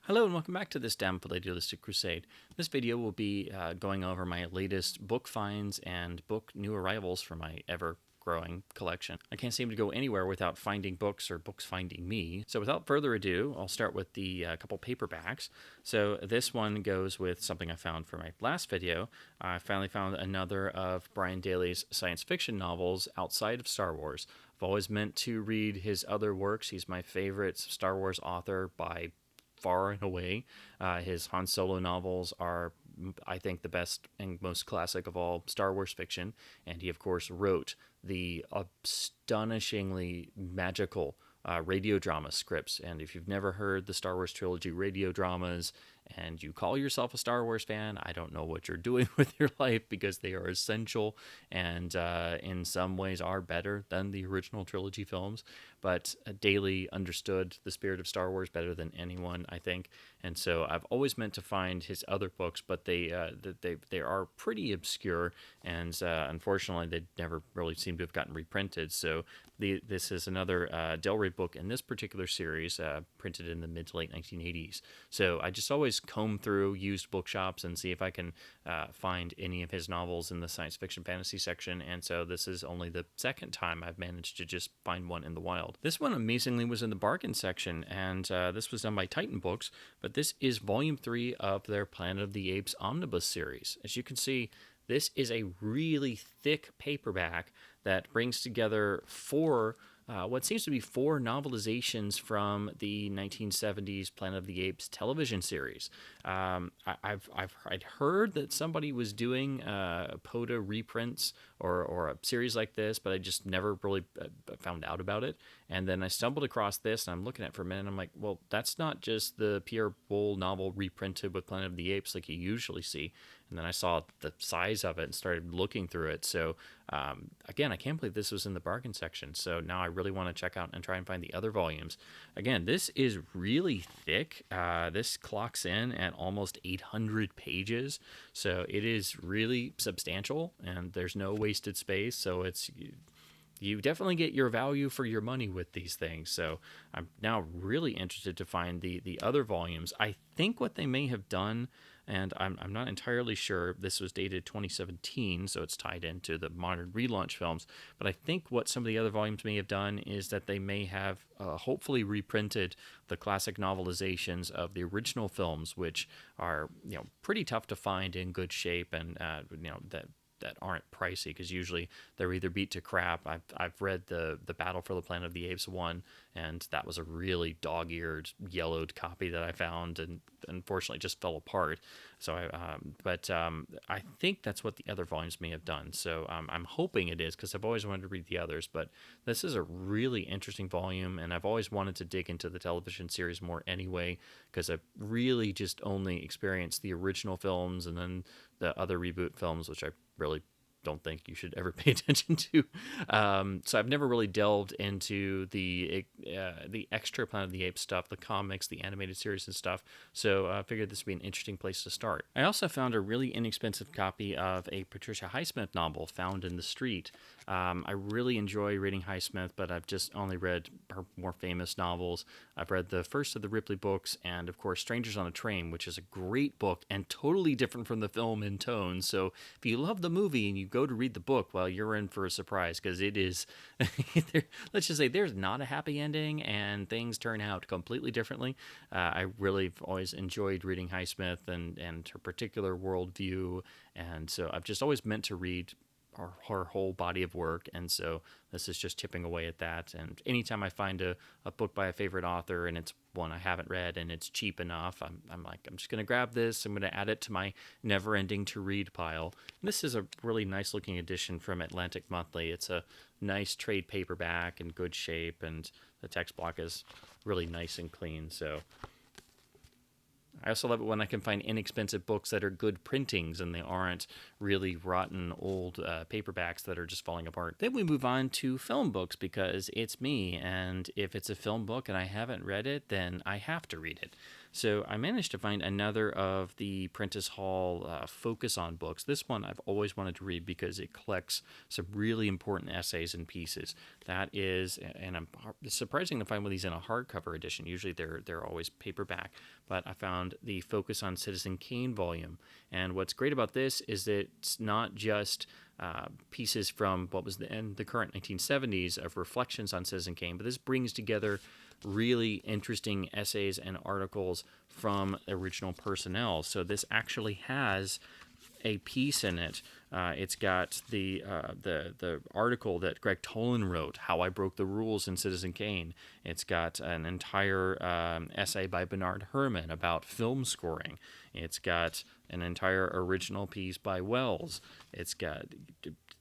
Hello and welcome back to this damn Palladialistic Crusade. This video will be going over my latest book finds and book new arrivals for my ever-growing collection. I can't seem to go anywhere without finding books or books finding me. So without further ado, I'll start with the couple paperbacks. So this one goes with something I found for my last video. I finally found another of Brian Daley's science fiction novels outside of Star Wars. I've always meant to read his other works. He's my favorite Star Wars author by far and away. His Han Solo novels are, I think, the best and most classic of all Star Wars fiction. And he, of course, wrote the astonishingly magical radio drama scripts. And if you've never heard the Star Wars trilogy radio dramas and you call yourself a Star Wars fan, I don't know what you're doing with your life, because they are essential and in some ways are better than the original trilogy films. But Daley understood the spirit of Star Wars better than anyone, I think. And so I've always meant to find his other books, but they are pretty obscure, and unfortunately they never really seem to have gotten reprinted. So this is another Del Rey book in this particular series, printed in the mid to late 1980s. So I just always comb through used bookshops and see if I can find any of his novels in the science fiction fantasy section. And so this is only the second time I've managed to just find one in the wild. This one amazingly was in the bargain section, and this was done by Titan Books, but this is volume 3 of their Planet of the Apes omnibus series. As you can see, this is a really thick paperback that brings together what seems to be four novelizations from the 1970s Planet of the Apes television series. I'd heard that somebody was doing POTA reprints or a series like this, but I just never really found out about it. And then I stumbled across this, and I'm looking at it for a minute, and I'm like, well, that's not just the Pierre Boulle novel reprinted with Planet of the Apes like you usually see. And then I saw the size of it and started looking through it. So again, I can't believe this was in the bargain section. So now I really want to check out and try and find the other volumes. Again, this is really thick. This clocks in at almost 800 pages. So it is really substantial, and there's no wasted space. So you definitely get your value for your money with these things. So I'm now really interested to find the other volumes. I think what they may have done, and I'm not entirely sure, this was dated 2017, so it's tied into the modern relaunch films, but I think what some of the other volumes may have done is that they may have hopefully reprinted the classic novelizations of the original films, which are pretty tough to find in good shape, and that aren't pricey, because usually they're either beat to crap. I've read the Battle for the Planet of the Apes one, and that was a really dog-eared, yellowed copy that I found, and unfortunately just fell apart. So I think that's what the other volumes may have done. So I'm hoping it is, because I've always wanted to read the others. But this is a really interesting volume, and I've always wanted to dig into the television series more anyway, because I've really just only experienced the original films and then the other reboot films, which I really don't think you should ever pay attention to. So I've never really delved into the extra Planet of the Apes stuff, the comics, the animated series and stuff. So I figured this would be an interesting place to start. I also found a really inexpensive copy of a Patricia Highsmith novel, Found in the Street. I really enjoy reading Highsmith, but I've just only read her more famous novels. I've read the first of the Ripley books, and of course Strangers on a Train, which is a great book and totally different from the film in tone. So if you love the movie and you go to read the book, well, you're in for a surprise, because it is let's just say there's not a happy ending, and things turn out completely differently. I really have always enjoyed reading Highsmith and her particular worldview, and so I've just always meant to read her whole body of work, and so this is just chipping away at that. And anytime I find a book by a favorite author and it's one I haven't read and it's cheap enough, I'm like, I'm just going to grab this. I'm going to add it to my never-ending to-read pile. And this is a really nice-looking edition from Atlantic Monthly. It's a nice trade paperback in good shape, and the text block is really nice and clean. So I also love it when I can find inexpensive books that are good printings and they aren't really rotten old paperbacks that are just falling apart. Then we move on to film books, because it's me, and if it's a film book and I haven't read it, then I have to read it. So I managed to find another of the Prentice Hall focus on books. This one I've always wanted to read because it collects some really important essays and pieces. That is, and it's surprising to find one of these in a hardcover edition. Usually they're always paperback, but I found the Focus on Citizen Kane volume. And what's great about this is that it's not just pieces from what was the current 1970s of reflections on Citizen Kane, but this brings together really interesting essays and articles from original personnel. So this actually has a piece in it. It's got the article that Greg Tolan wrote, "How I Broke the Rules in Citizen Kane." It's got an entire essay by Bernard Herrmann about film scoring. It's got an entire original piece by Wells. It's got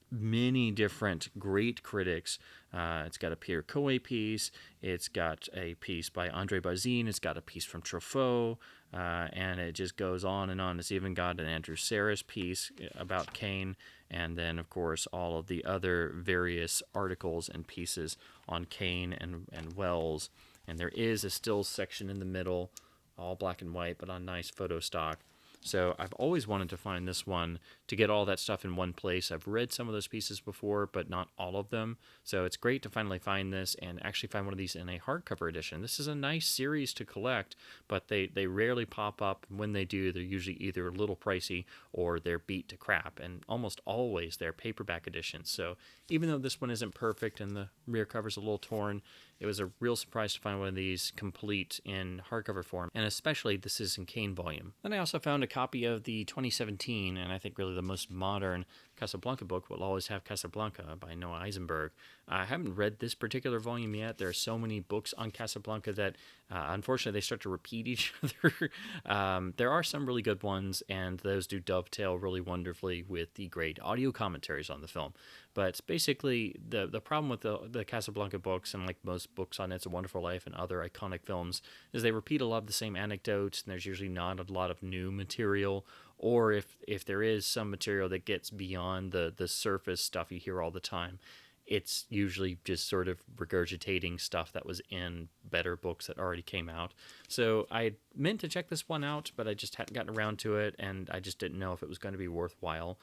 many different great critics. It's got a Pierre Coe piece. It's got a piece by Andre Bazin. It's got a piece from Truffaut. And it just goes on and on. It's even got an Andrew Sarris piece about Kane. And then, of course, all of the other various articles and pieces on Kane and Wells. And there is a still section in the middle, all black and white, but on nice photo stock. So I've always wanted to find this one to get all that stuff in one place. I've read some of those pieces before, but not all of them. So it's great to finally find this and actually find one of these in a hardcover edition. This is a nice series to collect, but they rarely pop up. When they do, they're usually either a little pricey or they're beat to crap, and almost always they're paperback editions. So even though this one isn't perfect and the rear cover's a little torn, it was a real surprise to find one of these complete in hardcover form, and especially the Citizen Kane volume. Then I also found a copy of the 2017, and I think really the most modern Casablanca book, Will Always Have Casablanca by Noah Eisenberg. I haven't read this particular volume yet. There are so many books on Casablanca that unfortunately they start to repeat each other. There are some really good ones, and those do dovetail really wonderfully with the great audio commentaries on the film. But basically, the problem with the Casablanca books, and like most books on It's a Wonderful Life and other iconic films, is they repeat a lot of the same anecdotes, and there's usually not a lot of new material. Or if there is some material that gets beyond the surface stuff you hear all the time, it's usually just sort of regurgitating stuff that was in better books that already came out. So I meant to check this one out, but I just hadn't gotten around to it, and I just didn't know if it was going to be worthwhile,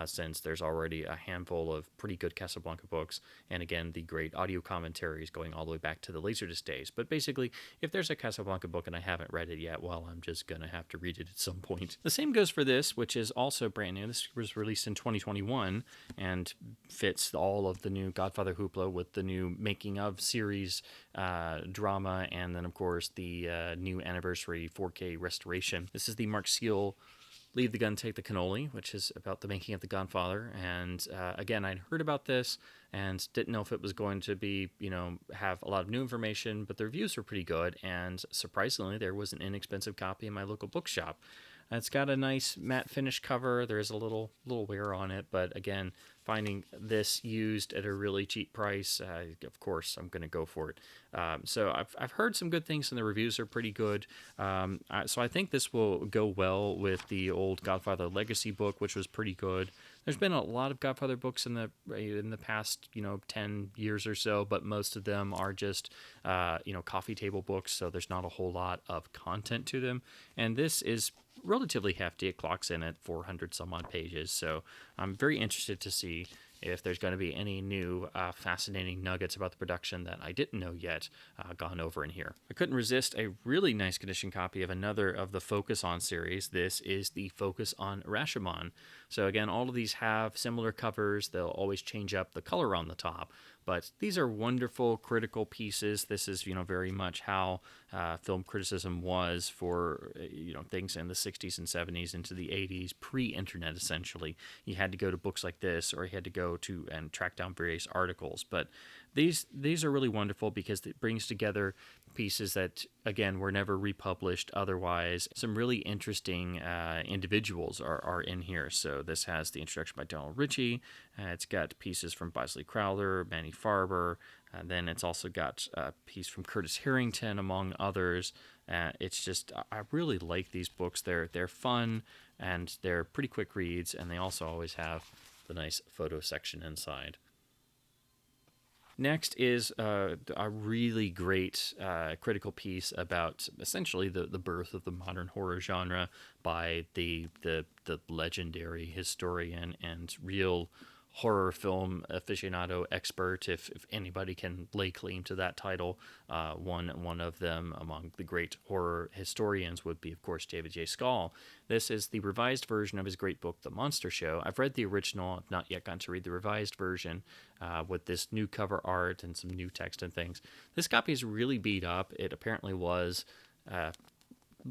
since there's already a handful of pretty good Casablanca books, and again, the great audio commentaries going all the way back to the Laserdisc days. But basically, if there's a Casablanca book and I haven't read it yet, well, I'm just going to have to read it at some point. The same goes for this, which is also brand new. This was released in 2021 and fits all of the new Godfather hoopla with the new making of series drama, and then of course the new anniversary 4K restoration. This is the Mark Seal Leave the Gun, Take the Cannoli, which is about the making of The Godfather. And again, I'd heard about this and didn't know if it was going to be, have a lot of new information, but the reviews were pretty good. And surprisingly, there was an inexpensive copy in my local bookshop. It's got a nice matte finish cover. There's a little wear on it, but again, finding this used at a really cheap price, of course, I'm going to go for it. So I've heard some good things, and the reviews are pretty good. So I think this will go well with the old Godfather Legacy book, which was pretty good. There's been a lot of Godfather books in the past 10 years or so, but most of them are just coffee table books, so there's not a whole lot of content to them. And this is relatively hefty. It clocks in at 400 some odd pages, so I'm very interested to see if there's going to be any new fascinating nuggets about the production that I didn't know yet gone over in here. I couldn't resist a really nice condition copy of another of the Focus On series. This is the Focus On Rashomon. So again, all of these have similar covers. They'll always change up the color on the top, but these are wonderful critical pieces. This is, very much how film criticism was for, things in the 60s and 70s into the 80s, pre-internet essentially. You had to go to books like this, or you had to go to and track down various articles. But these are really wonderful because it brings together pieces that, again, were never republished otherwise. Some really interesting individuals are in here. So this has the introduction by Donald Ritchie. It's got pieces from Bosley Crowther, Manny Farber. Then it's also got a piece from Curtis Harrington, among others. It's just, I really like these books. They're fun, and they're pretty quick reads, and they also always have the nice photo section inside. Next is a really great critical piece about essentially the birth of the modern horror genre by the legendary historian and real horror film aficionado expert, if anybody can lay claim to that title. One of them among the great horror historians would be, of course, David J. Schall. This is the revised version of his great book, The Monster Show. I've read the original. I've not yet gotten to read the revised version with this new cover art and some new text and things. This copy is really beat up. It apparently was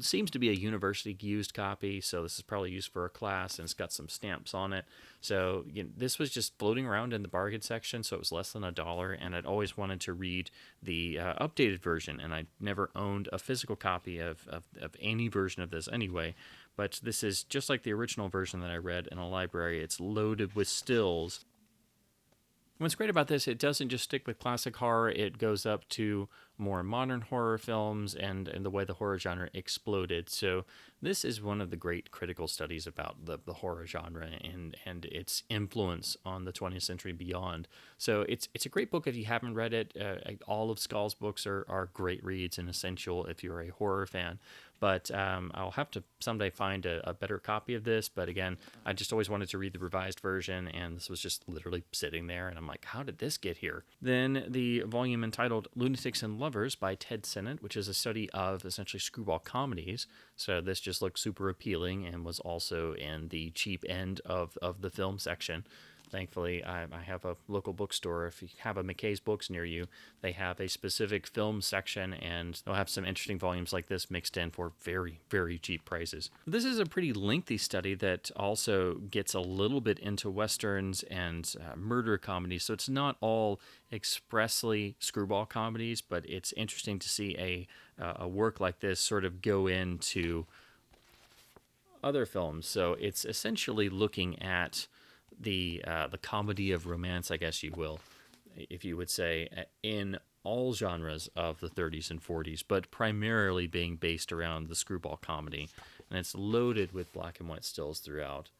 seems to be a university used copy, so this is probably used for a class, and it's got some stamps on it. So this was just floating around in the bargain section, so it was less than $1, and I'd always wanted to read the updated version, and I never owned a physical copy of any version of this anyway. But this is just like the original version that I read in a library. It's loaded with stills. What's great about this, it doesn't just stick with classic horror, it goes up to more modern horror films and the way the horror genre exploded. So this is one of the great critical studies about the horror genre and its influence on the 20th century beyond. So it's a great book if you haven't read it. All of Schall's books are great reads and essential if you're a horror fan. But I'll have to someday find a better copy of this. But again, I just always wanted to read the revised version, and this was just literally sitting there. And I'm like, how did this get here? Then the volume entitled Lunatics and Lovers by Ted Sennett, which is a study of essentially screwball comedies. So this just looked super appealing and was also in the cheap end of the film section. Thankfully, I have a local bookstore. If you have a McKay's Books near you, they have a specific film section, and they'll have some interesting volumes like this mixed in for very, very cheap prices. This is a pretty lengthy study that also gets a little bit into westerns and murder comedies, so it's not all expressly screwball comedies, but it's interesting to see a work like this sort of go into other films. So it's essentially looking at the comedy of romance, I guess you will, if you would say, in all genres of the 30s and 40s, but primarily being based around the screwball comedy. And it's loaded with black and white stills throughout.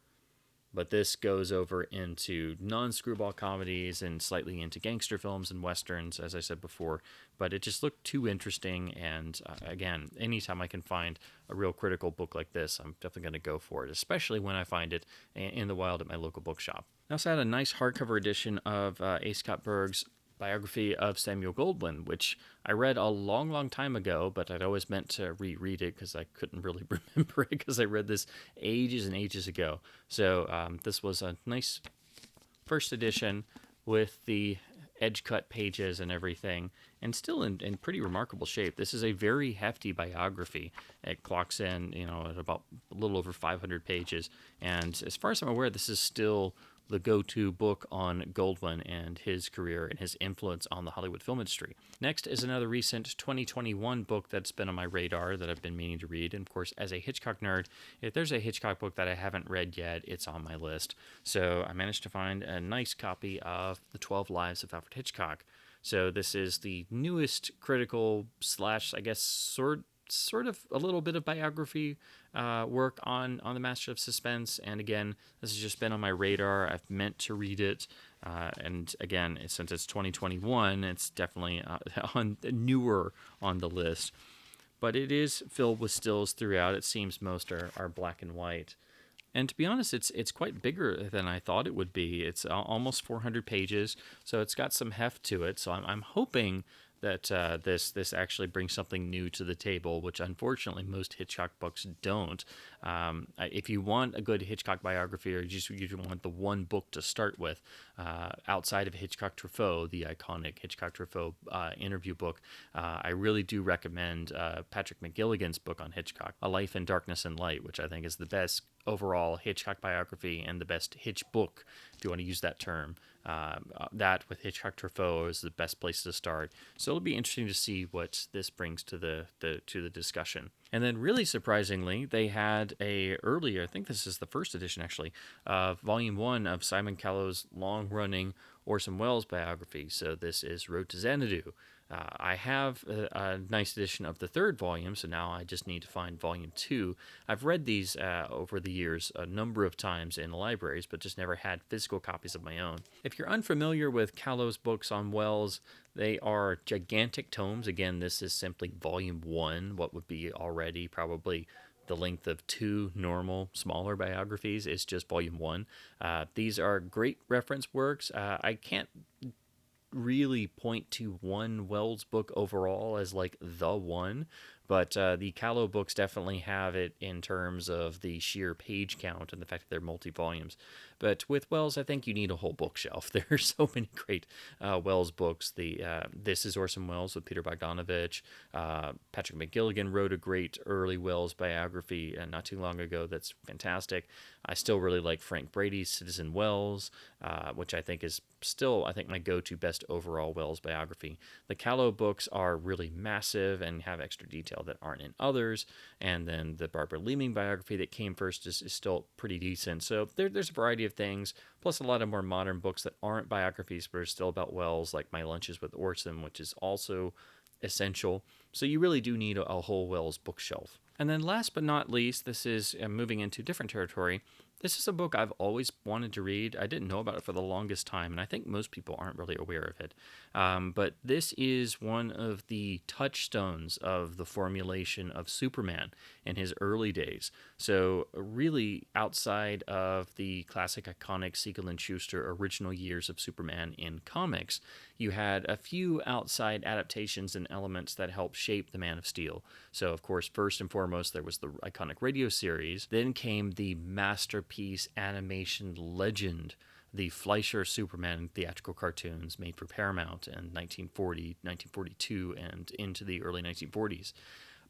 But this goes over into non-screwball comedies and slightly into gangster films and westerns, as I said before. But it just looked too interesting. And again, anytime I can find a real critical book like this, I'm definitely going to go for it, especially when I find it in the wild at my local bookshop. I also had a nice hardcover edition of A. Scott Berg's biography of Samuel Goldwyn, which I read a long, long time ago, but I'd always meant to reread it because I couldn't really remember it because I read this ages and ages ago. So this was a nice first edition with the edge cut pages and everything, and still in pretty remarkable shape. This is a very hefty biography. It clocks in, at about a little over 500 pages, and as far as I'm aware, this is still the go-to book on Goldwyn and his career and his influence on the Hollywood film industry. Next is another recent 2021 book that's been on my radar that I've been meaning to read. And of course, as a Hitchcock nerd, if there's a Hitchcock book that I haven't read yet, it's on my list. So I managed to find a nice copy of The 12 Lives of Alfred Hitchcock. So this is the newest critical / I guess sort of a little bit of biography work on the Master of Suspense. And again, this has just been on my radar. I've meant to read it. And again, since it's 2021, it's definitely newer on the list. But it is filled with stills throughout. It seems most are black and white. And to be honest, it's quite bigger than I thought it would be. It's almost 400 pages, so it's got some heft to it. So I'm hoping that this actually brings something new to the table, which unfortunately most Hitchcock books don't. If you want a good Hitchcock biography, or you want the one book to start with, outside of Hitchcock Truffaut, the iconic Hitchcock Truffaut interview book, I really do recommend Patrick McGilligan's book on Hitchcock, A Life in Darkness and Light, which I think is the best overall Hitchcock biography and the best Hitch book, if you want to use that term. That with Hitchcock Truffaut is the best place to start. So it'll be interesting to see what this brings to the discussion. And then really surprisingly, they had I think this is the first edition actually, of Volume 1 of Simon Callow's long-running Orson Welles biography. So this is Road to Xanadu. I have a nice edition of the third volume, so now I just need to find volume 2. I've read these over the years a number of times in the libraries, but just never had physical copies of my own. If you're unfamiliar with Callow's books on Wells, they are gigantic tomes. Again, this is simply volume 1, what would be already probably the length of 2 normal, smaller biographies. It's just volume 1. These are great reference works. I can't really point to one Wells book overall as like the one, but the Callow books definitely have it in terms of the sheer page count and the fact that they're multi-volumes. But with Wells, I think you need a whole bookshelf. There are so many great Wells books. The This is Orson Welles with Peter Bogdanovich. Patrick McGilligan wrote a great early Wells biography not too long ago that's fantastic. I still really like Frank Brady's Citizen Wells, which I think is still, I think, my go-to best overall Wells biography. The Callow books are really massive and have extra detail that aren't in others. And then the Barbara Leeming biography that came first is still pretty decent. So there's a variety of things, plus a lot of more modern books that aren't biographies but are still about Wells, like My Lunches with Orson, which is also essential. So you really do need a whole Wells bookshelf. And then last but not least, this is moving into different territory. This is a book I've always wanted to read. I didn't know about it for the longest time, and I think most people aren't really aware of it. But this is one of the touchstones of the formulation of Superman in his early days. So really outside of the classic iconic Siegel and Schuster original years of Superman in comics, you had a few outside adaptations and elements that helped shape the Man of Steel. So of course, first and foremost, there was the iconic radio series. Then came the masterpiece animation legend, the Fleischer Superman theatrical cartoons made for Paramount in 1940, 1942, and into the early 1940s.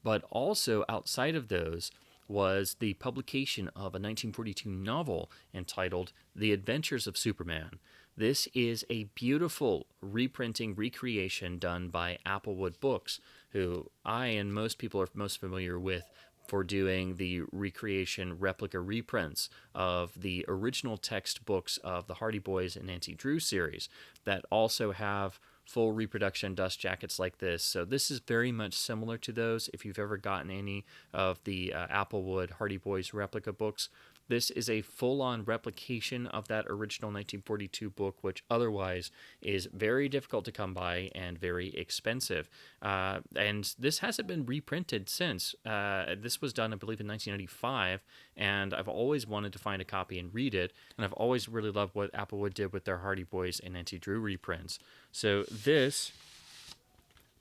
But also outside of those was the publication of a 1942 novel entitled The Adventures of Superman. This is a beautiful reprinting, recreation done by Applewood Books, who I and most people are most familiar with for doing the recreation replica reprints of the original textbooks of the Hardy Boys and Nancy Drew series that also have full reproduction dust jackets like this. So this is very much similar to those. If you've ever gotten any of the Applewood Hardy Boys replica books, this is a full-on replication of that original 1942 book, which otherwise is very difficult to come by and very expensive. And this hasn't been reprinted since. This was done, I believe, in 1995, and I've always wanted to find a copy and read it, and I've always really loved what Applewood did with their Hardy Boys and Nancy Drew reprints. So this,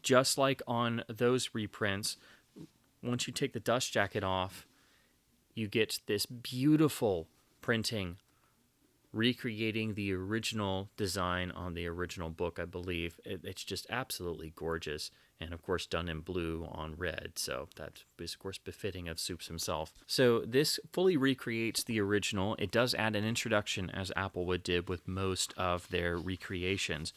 just like on those reprints, once you take the dust jacket off, you get this beautiful printing recreating the original design on the original book, I believe. It's just absolutely gorgeous. And of course, done in blue on red. So that is, of course, befitting of Supes himself. So this fully recreates the original. It does add an introduction, as Applewood did with most of their recreations.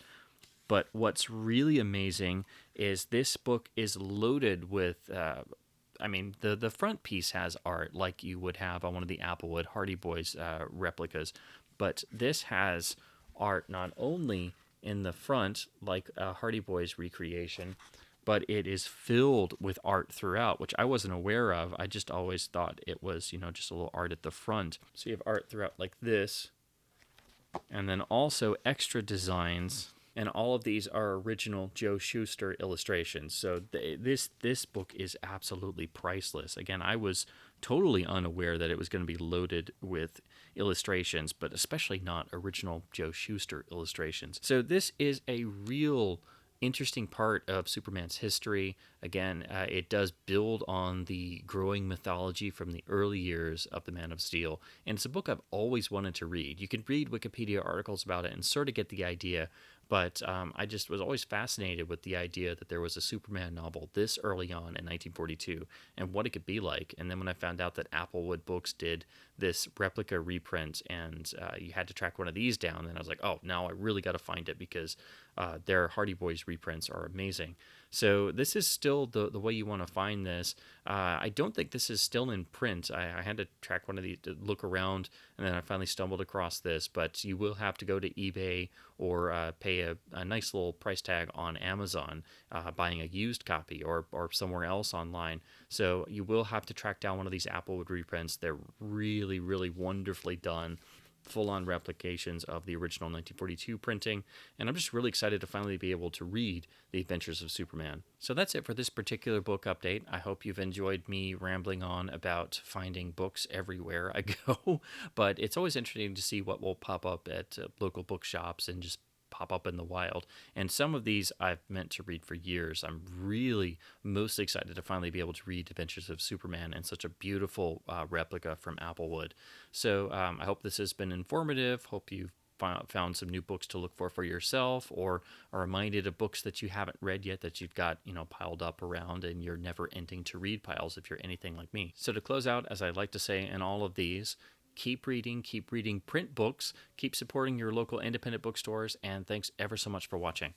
But what's really amazing is this book is loaded with the front piece has art like you would have on one of the Applewood Hardy Boys replicas, but this has art not only in the front like a Hardy Boys recreation, but it is filled with art throughout, which I wasn't aware of. I just always thought it was, just a little art at the front. So you have art throughout like this, and then also extra designs. And all of these are original Joe Shuster illustrations. So this book is absolutely priceless. Again, I was totally unaware that it was going to be loaded with illustrations, but especially not original Joe Shuster illustrations. So this is a real interesting part of Superman's history. Again, it does build on the growing mythology from the early years of the Man of Steel, and it's a book I've always wanted to read. You can read Wikipedia articles about it and sort of get the idea, but I just was always fascinated with the idea that there was a Superman novel this early on in 1942 and what it could be like. And then when I found out that Applewood Books did this replica reprint and you had to track one of these down, then I was like, oh, now I really got to find it because their Hardy Boys reprints are amazing. So this is still the way you want to find this. I don't think this is still in print. I had to track one of these to look around, and then I finally stumbled across this. But you will have to go to eBay or pay a nice little price tag on Amazon, buying a used copy or somewhere else online. So you will have to track down one of these Applewood reprints. They're really, really wonderfully done, full-on replications of the original 1942 printing, and I'm just really excited to finally be able to read The Adventures of Superman. So that's it for this particular book update. I hope you've enjoyed me rambling on about finding books everywhere I go, but it's always interesting to see what will pop up at local bookshops and just pop up in the wild. And some of these I've meant to read for years. I'm really most excited to finally be able to read Adventures of Superman and such a beautiful replica from Applewood. So I hope this has been informative. Hope you've found some new books to look for yourself, or are reminded of books that you haven't read yet that you've got piled up around in your never ending to read piles if you're anything like me. So to close out, as I like to say in all of these, keep reading print books, keep supporting your local independent bookstores, and thanks ever so much for watching.